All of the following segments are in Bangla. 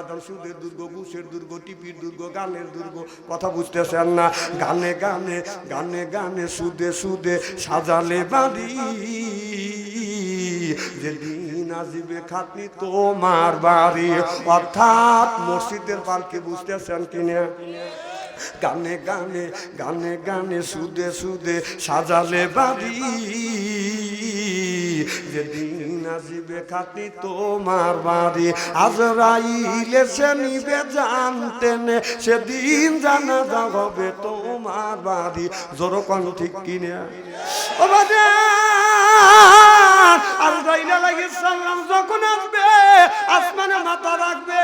বাদান সুদের দুর্গ, ঘুষের দুর্গ, টিপির দুর্গ, গানের দুর্গ। কথা বুঝতেছেন না? গানে গানে গানে গানে সুদে সুদে সাজালে বাড়ি, যেদিন আসবে খাতনি তোমার বাড়ি। অর্থাৎ মসজিদের পালকি। বুঝতেছেন কিনা? গানে গানে গানে গানে সুদে সুদে সাজালে বাড়ি, যেদিন আসবে খাতনি তোমার বাড়ি। আজরাইল এসে নিবে জানতেন, সেদিন জানাজা হবে তোমার বাড়ি। জোরে কোন ঠিক কিনা? ও বাজার, আজরাইল আলাইহিস সালাম যখন আসবে আসমানে মাথা রাখবে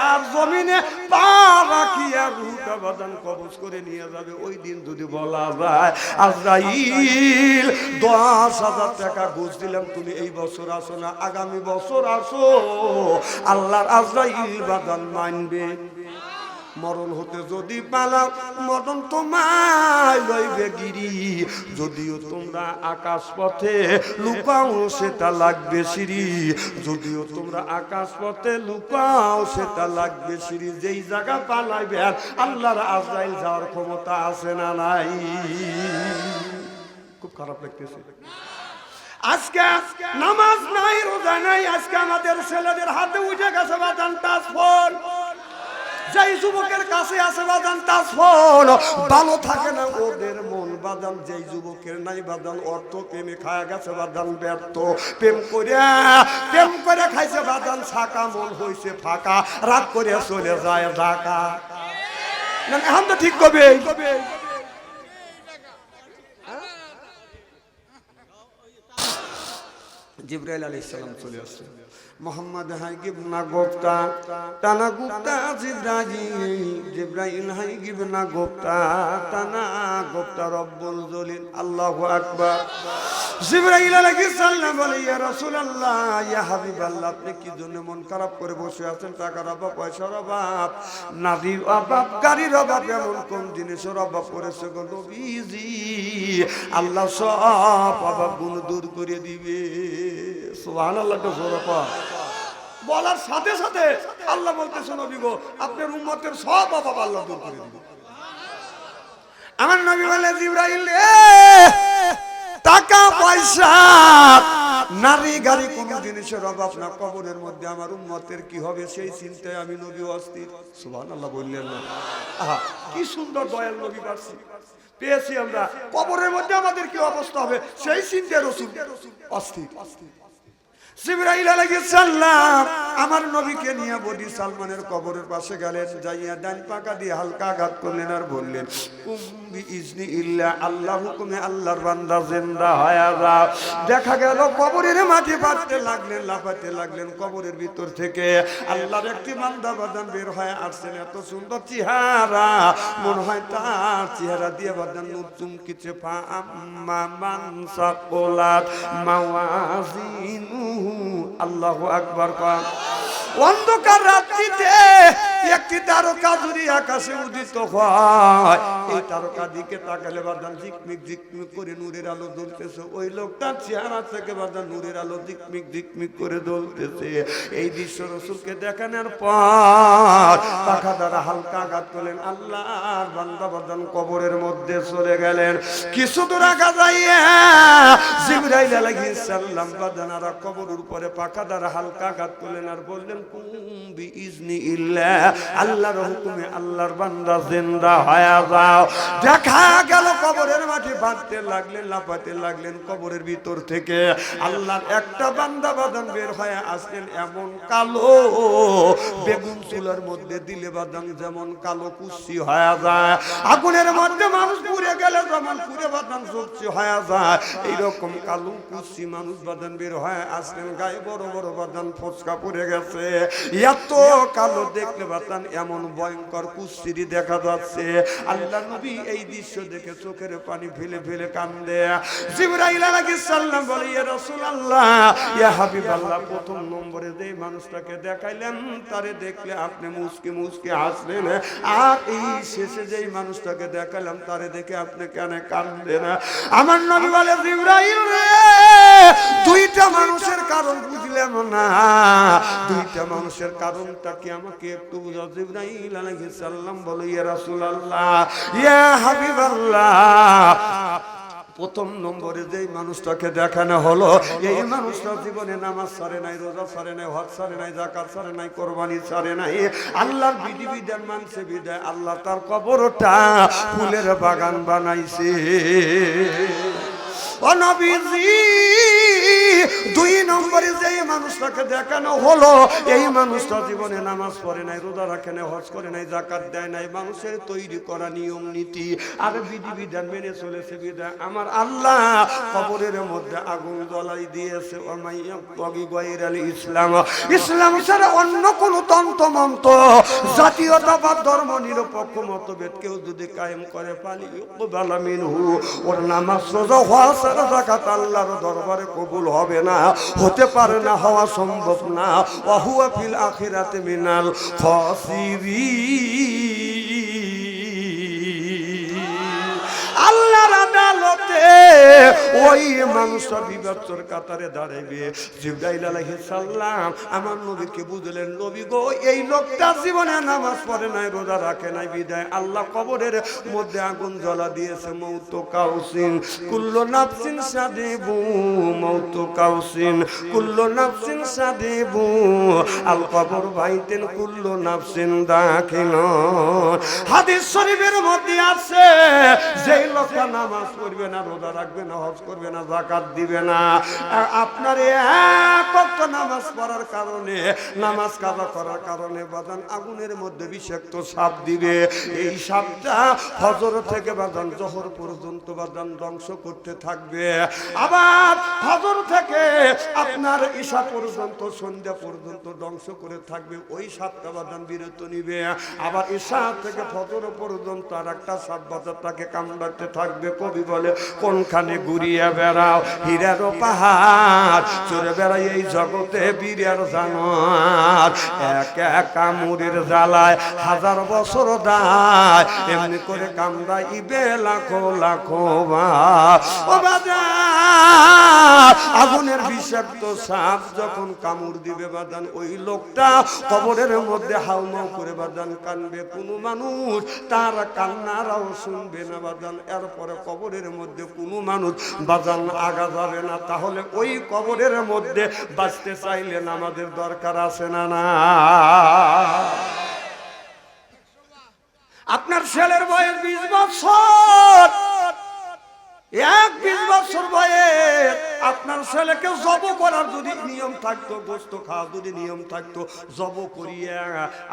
আর জমিনে পা রাখিয়া রূহটা বাদান কবজ করে নিয়ে যাবে। ওই দিন যদি বলা যায় আজরাইল 10,000 টাকা ঘুষ দিলাম, তুমি এই বছর আসো না, আগামী বছর আসো, আল্লাহর আজরাইল বাদান মানবে। মরণ হতে যদি পালাও মরণ তোমায় লইবে গিরি, যদিও তোমরা আকাশ পথে লুকাও সেটা লাগবে সিঁড়ি, যদিও তোমরা আকাশ পথে লুকাও সেটা লাগবে সিঁড়ি। যেই জায়গা পালাইবে আর আল্লাহর আজরাইল যাওয়ার ক্ষমতা আছে না নাই? খুব খারাপ লাগতেছে। আজকে নামাজ নাই, রোজা নাই, আজকে আমাদের ছেলেদের হাতে উঠে গেছে বাদান টাচ ফোন। যেই যুবকের কাছে আছে বাদান টাচ ফোন, ভালো থাকে না ওদের মন বাদান। যেই যুবকের নাই বাদান, অর্থ প্রেমে খায়া গেছে বাদান ব্যর্থ। প্রেম করে খাইছে বাদান ছাকা, মন হইছে ফাঁকা, রাগ করে চলে যায় ঢাকা। না এখন তো ঠিক কবে? জিবরাইল আলাইহিস সালাম চলে আসছে। মোহাম্মদ হাই গিবনা গোপ্তা টানা গুপ্তা, জিবরাইল হাই গিবনা গোপ্তা টানা গোপ্তা রব্বুল জলিল। আল্লাহু আকবার। জিবরাইল আলাইহিস সালাম বলে, ইয়া রাসূলুল্লাহ, ইয়া হাবিবাল্লাহ, আপনি কি জন্য মন খারাপ করে বসে আছেন? টাকার অভাব, পয়সার অভাব, নারীর অভাব, গাড়ির অভাব, এমন কোন জিনিসের অভাব পড়েছে গো নবীজি? আল্লাহ সব অভাব গুণ দূর করে দিবে। সুবহানাল্লাহ। তো জোরে কর। বলার সাথে সাথে আল্লাহ বলতেছে, নবী গো, আপনার উম্মতের সব অভাব আল্লাহ দূর করে দিবে। আমার নবী বলে, জিবরাইল টাকা পয়সা নারী গাড়ি কোন জিনিসের অভাব না, কবরের মধ্যে আমার উম্মতের কি হবে সেই চিন্তায় আমি নবী অস্থির। সুবহানাল্লাহ বললেন না? আহা, কি সুন্দর দয়াল নবী পেয়েছি আমরা। কবরের মধ্যে আমাদের কি অবস্থা হবে সেই চিন্তায় রাসূল অস্থির। জিবরাইল আলাইহিস সালাম আমার নবীকে নিয়ে বডি সালমানের কবরের পাশে গেলেন, যাইয়া ডান পাকা দিয়ে হালকা আঘাত করলেন আর বললেন, কুম্বি ইজনি ইল্লা, আল্লাহ হুকুমে আল্লাহর বান্দা জিন্দা হয়ে যাও। দেখা গেল কবরের মাটি ফাটতে লাগলেন, লাফাতে লাগলেন। কবরের ভিতর থেকে আল্লাহর একটি বান্দা বাদান বের হয়ে আসছেন। এত সুন্দর চেহারা, মনে হয় তার চেহারা দিয়ে বাদান নূর চুমকিছে। ফা আম্মা মান সাকুলাত মাওয়াজিনু, আল্লাহু আকবার। অন্ধকার রাত্রিতে একটি তারকা যদি আকাশে উদিত হয়, এই তারকা দিকে তাকালে বাদান ঝিকমিক ঝিকমিক করে নূরের আলো জ্বলতেছে। ওই লোকটার চেহারা থেকে বাদান নূরের আলো ঝিকমিক ঝিকমিক করে জ্বলতেছে। এই দৃশ্য রাসূলকে দেখানোর পর পাখা দ্বারা হালকা আঘাত করলেন। আল্লাহর বান্দা বাদান কবরের মধ্যে চলে গেলেন। কিছু দূর আগা যাইয়া জিবরাইল আলাইহিস সালাম বাদানারা কবরের উপরে পাখা দ্বারা হালকা আঘাত করলেন আর বললেন, কুম্বি ইজনি ইল্লা, আল্লাহর হুকুমে আল্লাহর বান্দা জিন্দা হয়ে যাও। দেখা গেল কবরের মাটি বাঁধতে লাগলেন, লাফাতে লাগলেন। কবরের ভিতর থেকে আল্লাহর একটা বান্দা বাদান বের হয়ে আসলেন। এমন কালো, বেগুন চুলার মধ্যে দিলে বাদান যেমন কালো কুচি হয়ে যায়, আগুনের মধ্যে মানুষ পুড়ে গেলে যেমন পুড়ে বাদান সবজি হয়ে যায়, এইরকম কালো কুচি মানুষ বাদান বের হয়ে আসলেন। গায়ে বড় বড় বাদান ফোসকা পড়ে গেছে। এত কালো দেখলে বাদান এমন ভয়ঙ্কর কুচ্ছিরি দেখা যাচ্ছে। আল্লাহ নবী এই দৃশ্য দেখে চোখের পানি ফেলে ফেলে কান্দে। জিবরাইল আলাইহিস সালাম বলে, ইয়া রাসূলুল্লাহ, ইয়া হাবিবাল্লাহ, প্রথম নম্বরে যে মানুষটাকে দেখাইলেন তারে দেখলে আপনি মুস্কি মুস্কি হাসলেন, আর এই শেষে যেই মানুষটাকে দেখালাম তারে দেখে আপনি কেন কান্দেন? আমার নবী বলে, জিবরাইল রে, দুইটা মানুষের কারণ বুঝলাম না, দুইটা মানুষের কারণটা কি আমাকে একটু বুঝাও। জিবরাইল আলাইহিস সালাম বলে, ইয়া রাসূলুল্লাহ, ইয়া হাবিবাল্লাহ, প্রথম নম্বরে যেই মানুষটাকে দেখানো হলো, এই মানুষটা জীবনে নামাজ ছাড়ে নাই, রোজা ছাড়ে নাই, হজ ছাড়ে নাই, যাকাত ছাড়ে নাই, কোরবানি ছাড়ে নাই, আল্লাহর বিধিবিধান মানছে বিধায় আল্লাহ তার কবরটা ফুলের বাগান বানাইছে। ও নবীজি, দুই নম্বরে যেই মানুষটাকে দেখানো হলো, এই মানুষটা জীবনে নামাজ পড়ে নাই, রোজা রাখে নাই, হজ করে নাই, যাকাত দেয় নাই, মানুষের তৈরি করা নিয়ম নীতি আর বিধিবিধান মেনে চলেছে বিধায় আমার আল্লাহ কবরের মধ্যে আগুন জ্বলাই দিয়েছে। ইসলাম, ইসলাম ছাড়া অন্য কোন তন্ত্রমন্ত্র, জাতীয়তাবাদ, ধর্ম নিরপেক্ষ মতভেদ কেউ যদি কায়েম করে পালি মিনহু, ওর নামাজ রোজা হজ যাকাত আল্লাহর দরবারে কবুল হবে না, হতে পারে না, হওয়া সম্ভব না। ওয়া হুয়া ফিল আখিরাতি মিনাল খাসিরিন। আল্লাহর আদালতে ওই মানুষটা বিবাদর কাতারে দাঁড়াইবে। জিবরাইল আলাইহিস সালাম আমার নবীকে বুঝলেন, নবী গো, এই লোকটা জীবনে নামাজ পড়ে নাই, রোজা রাখে নাই বিধায় আল্লাহ কবরের মধ্যে আগুন জ্বালা দিয়েছে। মৌতু কাউসিন কুল্লু নাফসিন সাদিবু, মৌতু কাউসিন কুল্লু নাফসিন সাদিবু, আল কবর বাইতেন কুল্লু নাফসিন দাখিলুন। হাদিস শরীফের মধ্যে আছে, যেই লোকটা নামাজ পড়বে না, রোজা রাখবে না, হজ করবে না, যাকাত দিবে না, আপনার এক ওয়াক্ত নামাজ পড়ার কারণে, নামাজ কাজা করার কারণে বাজান আগুনের মধ্যে বিষাক্ত সাপ দিবে। এই সাপটা ফজর থেকে বাজান জোহর পর্যন্ত বাজান ধ্বংস করতে থাকবে, আবার ফজর থেকে আপনার ঈশা পর্যন্ত, সন্ধ্যা পর্যন্ত ধ্বংস করে থাকবে। ওই সাপটা বাজান বিরত নিবে, আবার ঈশা থেকে ফজর পর্যন্ত আর একটা সাপ বাজার তাকে কামড়াতে থাকবে। কবি বলে, কোনখানে ঘুরিয়া বেড়াও হীরার পাহাড়, চড়ে বেড়াই এই জগতে বীরের জানোয়ার, এক এক কামড়ের জ্বালায় হাজার বছর দায়, এমনি করে কামড়াইবে লাখো লাখো বার। ও বাজার, আগুনের বিষাক্ত সাপ যখন কামড় দিবে বাজান, ওই লোকটা কবরের মধ্যে হাউমাউ করে বাজান কানবে, কোনো মানুষ তার কান্নারাও শুনবে না বাজান। এরপরে কবরের মধ্যে কোনো মানুষ বাজান আগা যাবে না। তাহলে ওই কবরের মধ্যে বাঁচতে চাইলে আমাদের দরকার আছে না? না, আপনার ছেলের বয়স 20 বছর, 20 বছর বয়স, আপনার ছেলেকে জব করার যদি নিয়ম থাকতো, গোস্ত খাওয়া যদি নিয়ম থাকতো, জব করিয়া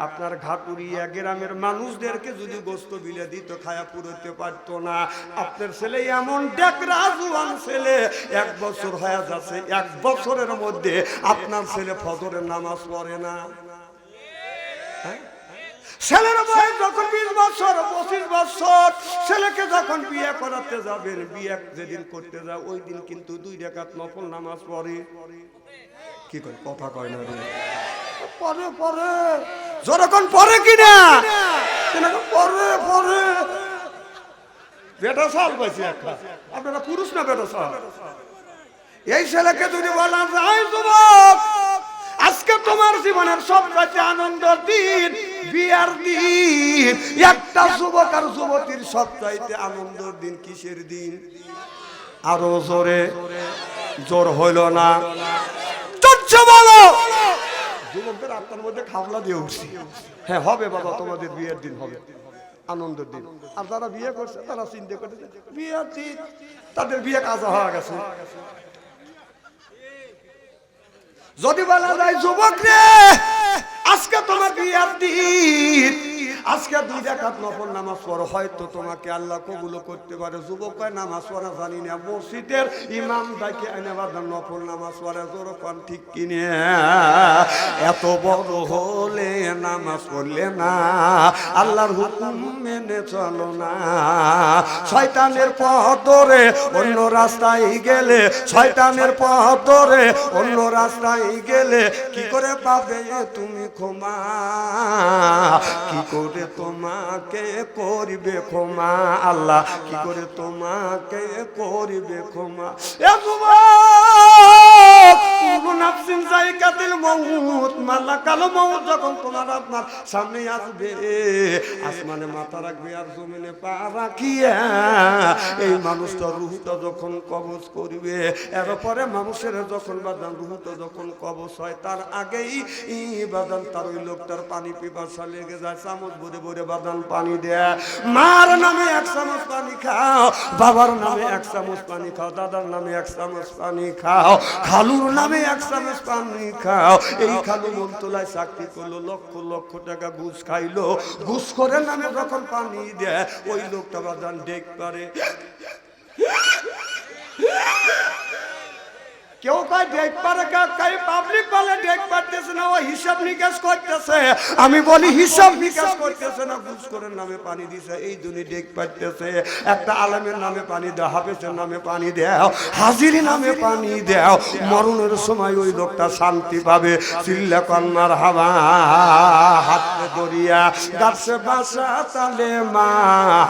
আপনার ঘাটুরিয়া গ্রামের মানুষদেরকে যদি গোস্ত বিলে দিত, খায়া পুরোতে পারতো না। আপনার ছেলে এমন ডেকরা জুয়ান ছেলে, 1 বছর হয়ে যাচ্ছে, 1 বছরের মধ্যে আপনার ছেলে ফজরের নামাজ পড়ে না। ছেলের বয়স যখন 20 বছর, 25 বছর, ছেলেকে যখন বিয়ে করাতে যাবেন, বিয়ে যেদিন করতে যাও ওই দিন কিন্তু 2 রাকাত নফল নামাজ পড়ে। কি করে কথা কয় না রে? পরে পরে যখন পরে কিনা পরে পরে বেটা সাল পাইছে একটা। আপনারা পুরুষ না বেটা সাল? এই ছেলেকে যদি বলা যায়, যুবক আজকে তোমার জীবনের সবচেয়ে আনন্দের দিন, বিয়ার দিন, একটা যুবক আর যুবতীর সবচেয়ে আনন্দের দিন কিসের দিন? আরো জোরে, জোর হইল না, বলো। যুবকদের আপনার মধ্যে খাবলা দিয়ে উঠছি। হ্যাঁ হবে বাবা, তোমাদের বিয়ের দিন হবে, আনন্দের দিন। আর যারা বিয়ে করছে তারা চিন্তা করতেছে বিয়ের দিন, তাদের বিয়ে কাজা হয়ে গেছে। যদি বলা যায়, যুবক রে আজকে তোমার বিয়ের দিন, আজকে 2 রাকাত নফল নামাজ পড়ো, হয়তো তোমাকে আল্লাহ কবুল করতে পারে। যুবক কয় নামাজ পড়া জানি না, মসজিদের ইমাম ডাকে এনে বাদাম নফল নামাজ পড়ে, যখন ঠিক কিনে এত বড় হলে নামাজ পড়লে না, আল্লাহর হুকুম মেনে চলো না, শয়তানের পথ ধরে অন্য রাস্তায় গেলে, শয়তানের পথ ধরে অন্য রাস্তায় গেলে কি করে পাবে তুমি ক্ষমা, কি করে তোমাকে করবে ক্ষমা আল্লাহ কি করে তোমাকে করিবে ক্ষমা এ যুবক কুলু নাফসিন যায়কাতুল মাউত মালাকাল মাউত যখন তোমার আপনার সামনে আসবে আসমানে মাথা রাখবে আর জমিনে পা রাখিয়া এই মানুষটা রূহটা যখন কবজ করবে এরপরে মানুষের যখন বাদান রূহটা যখন কবজ হয় তার আগেই বাদান তার ওই লোকটার পানি পিপাসা লেগে যায় চামচ ভরে ভরে বাদান পানি দেয় মার নামে এক চামচ পানি খাও বাবার নামে এক চামচ পানি খাও দাদার নামে এক চামচ পানি খাও খালুর নামে এক চামচ পানি খাও এই খালু মনতলায় চাকরি করলো লক্ষ লক্ষ টাকা ঘুষ খাইলো ঘুষ করে নামে যখন পানি দেয় ওই লোকটা বাদান ডেক পারে কেউ কয় ডেক পারে কয় পাবলিক বলে ডেক পারতেছে না ও হিসাব নিকাশ করতেছে আমি বলি হিসাব নিকাশ করতেছে না ঘুষ করে নামে পানি দিছে এই দুনি ডেক পারতেছে একটা আলেমের নামে পানি দাও হাফেজের নামে পানি দাও হাজিরি নামে পানি দাও মরণের সময় ওই লোকটা শান্তি পাবে চিল্লা কন্নার হাওয়া হাতে দরিয়া গাছে বাসা তালে মা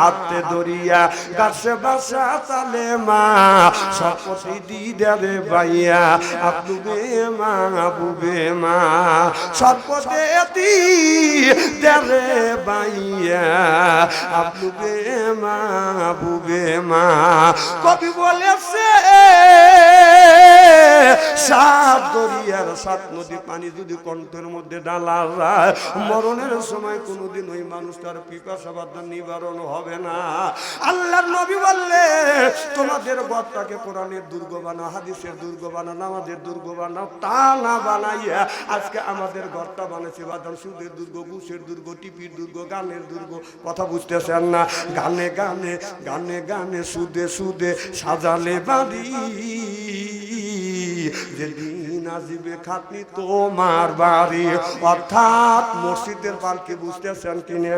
হাতে দরিয়া গাছে বাসা তালে মা সপতি দি দেবে ভাই আবুবে মা আবুবে মা সর্বদে দেরে বাইয়া আবুবে মা আবুবে মা কবি বলেছে সাত দরিয়ার সাত নদী পানি যদি কণ্ঠের মধ্যে ডালা যায় মরণের সময় কোনোদিন ওই মানুষটার পিপাসা বাদা নিবারণ হবে না আল্লাহর নবী বললে তোমাদের ঘরটাকে কোরআনের দুর্গ বানাও হাদিসের দুর্গ বানাও নামাজের দুর্গ বানাও তা না বানাইয়া আজকে আমাদের ঘরটা বানাইছে বাদাম সুদের দুর্গ ঘুষের দুর্গ টিপির দুর্গ গানের দুর্গ কথা বুঝতেছেন না গানে গানে গানে গানে সুদে সুদে সাজালে বাড়ি যেদিন আসবে খাতনি তোমার বাড়ি অর্থাৎ মসজিদের পালকি বুঝতেছেন কিনা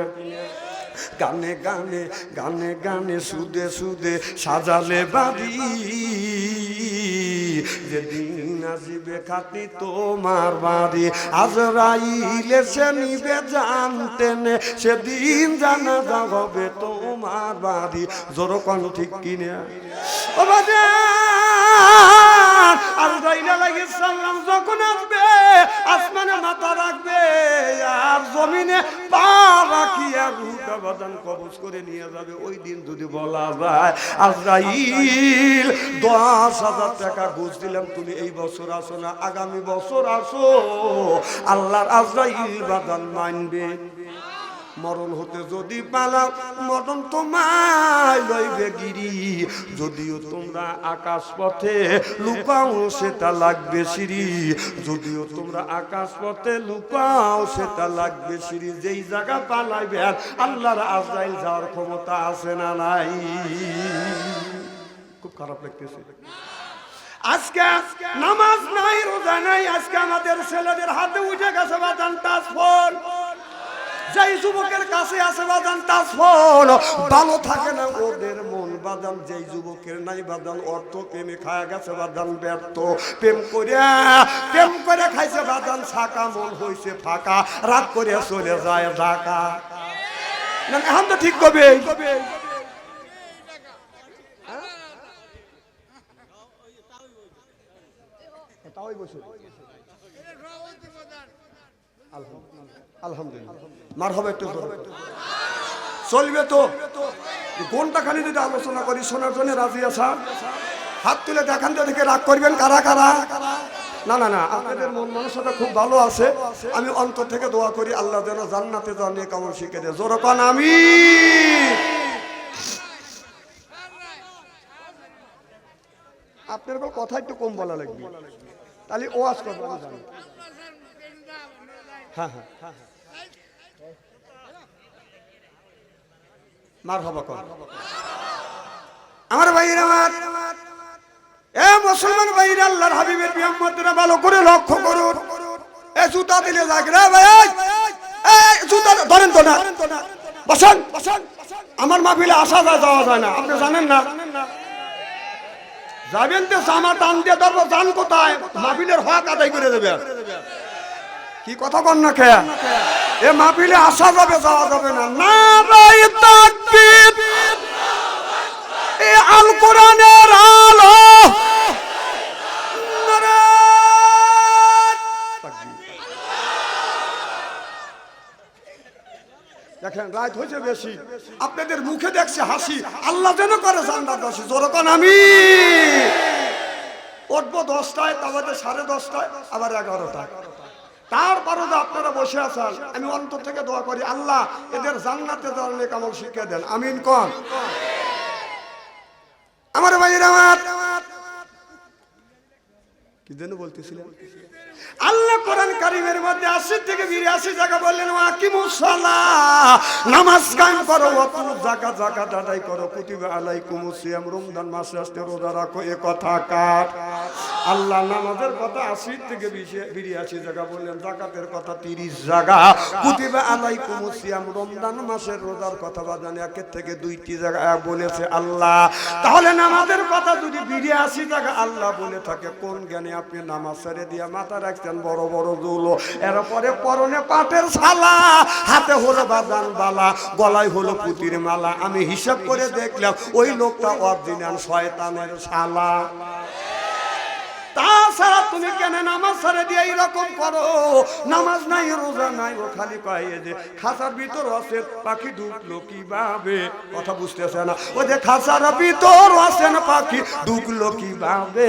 গানে গানে গানে গানে সুদে সুদে সাজালে বাড়ি যেদিন আসবে খাতনি তোমার বাড়ি আজরাইল এসে নিবে জানতেন সেদিন জানাজা হবে তোমার বাড়ি জোরকন ঠিক কিনা ও বাজার আজরাইল আলাইহিস সালাম যখন আসবে আসমানে মাথা রাখবে আর জমিনে পা রাখিয়া রূহটা বাদান কবজ করে নিয়ে যাবে ওই দিন যদি বলা যায় আজরাইল 10,000 টাকা ঘুষ দিলাম তুমি এই বছর আসো না আগামী বছর আসো আল্লাহর আজরাইল বাদান মানবে মরণ হতে যদি পালাও মরণ তোমায় লইবে গিরি যদিও তোমরা আকাশ পথে লুকাও সেটা লাগবে সিঁড়ি যদিও তোমরা আকাশ পথে লুকাও সেটা লাগবে সিঁড়ি যেই জায়গা পালাইবে আর আল্লাহর আজরাইল যাওয়ার ক্ষমতা আছে না নাই খুব খারাপ লাগতেছে আজকে নামাজ নাই রোজা নাই আজকে আমাদের ছেলেদের হাতে উঠে গেছে বাদান টাচ ফোন যেই যুবকের কাছে আছে বাদান টাচ ফোন ভালো থাকে না ওদের মন বাদান যেই যুবকের নাই বাদান অর্থ প্রেমে খায়া গেছে বাদান ব্যর্থ প্রেম করে খাইছে বাদান ছাকা মন হইছে ফাঁকা রাত করে চলে যায় ঢাকা না এখন তো ঠিক কবে আলহামদুলিল্লাহ মারহাবা একটু চলবে তো কোনটা খালি যদি আলোচনা করি শোনার জন্য রাজি আছা হাত তুলে দেখান তো দেখে রাগ করবেন কারা কারা না না না আপনাদের মন মানসিকতা খুব ভালো আছে আমি অন্তর থেকে দোয়া করি আল্লাহ যেন জান্নাতে যাওয়ার নেক আমল শিখিয়ে দেয় জোরে কোন আমিন আপনার কথা একটু কম বলা লাগবে তাহলে ওয়াজ করবো আমি জানি হ্যাঁ হ্যাঁ মারহাবা কর আমার ভাইরা আমার এ মুসলমান ভাইরা আল্লাহর হাবিবের বিয়াম্মতরা ভালো করে লক্ষ্য করুন এ জুতা দিলে লাগরা ভাই এই জুতা ধরেন তো না বসেন আমার মাহফিলে আসা যাওয়া যায় না আপনি জানেন না যাবেন তো জামা টান দিয়ে ধরবো জান কোথায় মাহফিলের হক আদায় করে দেবে কি কথা কন না খেয়া এ মাহফিলে আসা যাবে যাওয়া যাবে না নারায়ে তাকবীর তাকবীর, এই আল কোরআনের আলো, নারে তাকবীর। দেখেন রাত হয়েছে বেশি, আপনাদের মুখে দেখছি হাসি, আল্লাহ যেন করে জান্নাতবাসী, জোরে কোন আমিন। উঠবো 10টায়, তারপরে 10:30টায়, আবার 11টায়। তারপরও যে আপনারা বসে আছেন, আমি অন্তর থেকে দোয়া করি আল্লাহ এদের জান্নাতে যাওয়ার নেক আমল শিখিয়ে দেন, আমিন কোন। আমার ভাইরা আমার কি যেন বলতেছিলেন, আল্লাহ কোরআন কারীমের মধ্যে 80 থেকে 82 জায়গা বললেন আকিমুস সালাহ, নামাজ কায়েম করো, ওয়াতুল যাকাত, যাকাত আদায় করো, কুতিবা আলাইকুমুস সিয়াম, রমজান মাসে আসতে রোজা রাখো। এ কথা কার? আল্লাহ নামাজের কথা 80 থেকে 82 জায়গা বললেন, যাকাতের কথা 30 জায়গা, কুতিবা আলাইকুমুস সিয়াম, রমজান মাসের রোজার কথা বাজান 1 থেকে 2টি জায়গা বলেছে আল্লাহ। তাহলে নামাজের কথা যদি 82 জায়গা আল্লাহ বলে থাকে, কোন জ্ঞানে আপনি নামাজ ছেড়ে দিয়ে মাথা রাখছেন বড় বড় দুলো, এরপরে পরনে পাটের ছালা, হাতে হলো বাজান বালা, গলায় হলো পুতির মালা। আমি হিসাব করে দেখলাম ওই লোকটা অরিজিনাল শয়তানের শালা। তাছাড়া তুমি কেন নামাজ ছেড়ে দিয়ে এইরকম করো? নামাজ নাই, রোজা নাই, ও খালি পায়ে যে খাঁচার ভিতর আছে পাখি ঢুকলো কিভাবে? কথা বুঝতেছে না? ও যে খাঁচার ভিতর আছেন পাখি ঢুকলো কিভাবে?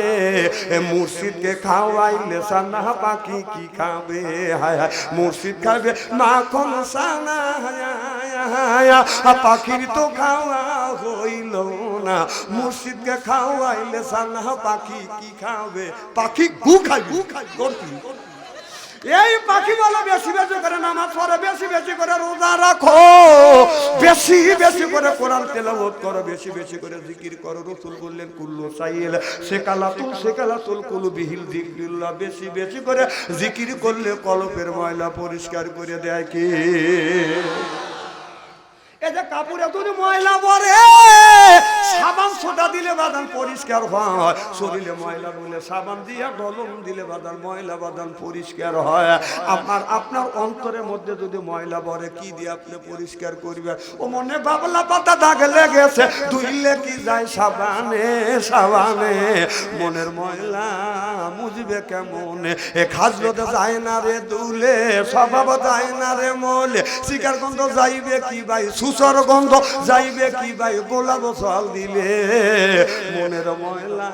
মুর্শিদকে খাওয়াইলে সানা পাখি কি খাবে? হায় হায়, মুর্শিদ খাবে মাখন সানা, পাখির তো খাওয়া হইল না, মুর্শিদকে খাওয়াইলে সানা পাখি কি খাবে? পাখি গু খাই, গু খাই। এই পাখি বলো বেশি বেশি করে নামাজ পড়ো, বেশি বেশি করে রোজা রাখো, বেশি বেশি করে কোরআন তেলাওয়াত করো, বেশি বেশি করে জিকির করো। রাসূল বললেন কুল্লু সাইল সেকালাতুল কুলুবিহিল যিকরুল্লাহ, বেশি বেশি করে জিকির করলে কলবের ময়লা পরিষ্কার করে দেয় কে? এই যে কাপড়ে যদি ময়লা পড়ে, সাবান সোডা দিলে বাদান পরিষ্কার হয়, শরীরে ময়লা বলে সাবান দিয়ে ডলম দিলে বাদান ময়লা বাদান পরিষ্কার হয়। আপনার অন্তরের মধ্যে যদি ময়লা পড়ে, কি দিয়ে আপনি পরিষ্কার করবেন? ও মনে বাবলা পাতা দাগ লেগেছে, ধুইলে কি যায় সাবানে সাবানে? মনের ময়লা মুজবে কেমন? এ খাজলতে যায় না রে দুলে, স্বভাব যায় না রে মলে, শিকার গন্ধ যাইবে কি ভাই, সুসর গন্ধ যাইবে কি ভাই, গোলাপ জল দিলে? মনের ময়লা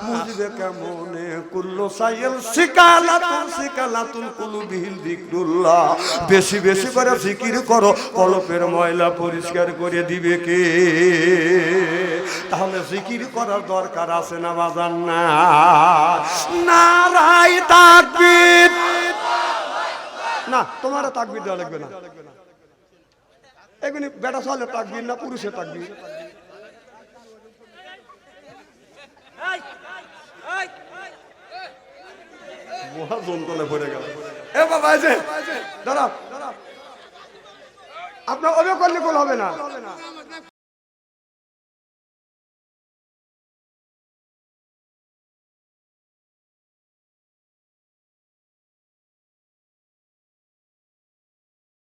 মুজবে কেমনে? কুল্লু সাইল সিকালাতুল কুলুবিহিল যিকরুল্লাহ, বেশি বেশি করে জিকির করো, কলবের ময়লা পরিষ্কার করে দিবে কে? তাহলে জিকির করার দরকার আছে না বাজান? না, নারাই তাকবীর। না, তোমার তাকবীর দেওয়া লাগবে না, এগুলি বেটা ছেলে তাকবীর না পুরুষের তাকবীর। মহা যন্ত্রণায় ভরে গেল। এ বাবা আছে দাঁড়া, আপনার অবে করলে গোল হবে না।